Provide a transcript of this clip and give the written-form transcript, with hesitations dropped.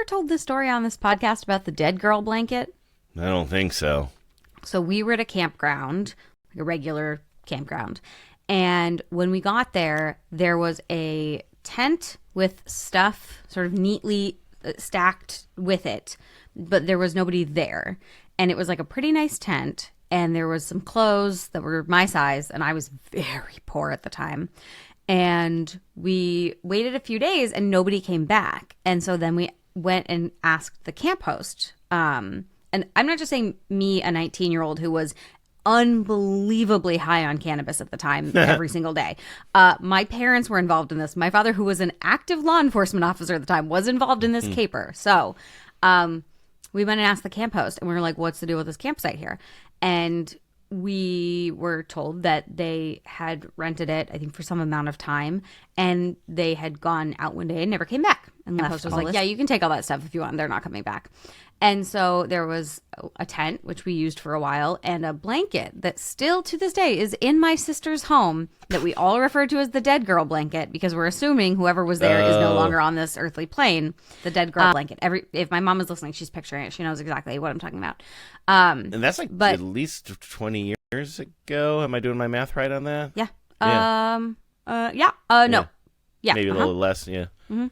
ever told this story on this podcast about the dead girl blanket? I don't think so. So we were at a campground, like a regular campground. And when we got there, there was a tent with stuff sort of neatly stacked with it, but there was nobody there. And it was like a pretty nice tent. And there was some clothes that were my size, and I was very poor at the time. And we waited a few days, and nobody came back. And so then we went and asked the camp host. And I'm not just saying me, a 19-year-old who was unbelievably high on cannabis at the time, every single day. My parents were involved in this. My father, who was an active law enforcement officer at the time, was involved in this caper. So we went and asked the camp host, and we were like, what's the deal with this campsite here? And we were told that they had rented it, I think, for some amount of time, and they had gone out one day and never came back. And the host was like, yeah, you can take all that stuff if you want. They're not coming back. And so there was a tent, which we used for a while, and a blanket that still to this day is in my sister's home that we all refer to as the dead girl blanket, because we're assuming whoever was there is no longer on this earthly plane. The dead girl blanket. If my mom is listening, she's picturing it. She knows exactly what I'm talking about. And that's at least 20 years ago. Am I doing my math right on that? Yeah. Yeah. No. Yeah. Maybe a little less, yeah. Mm-hmm.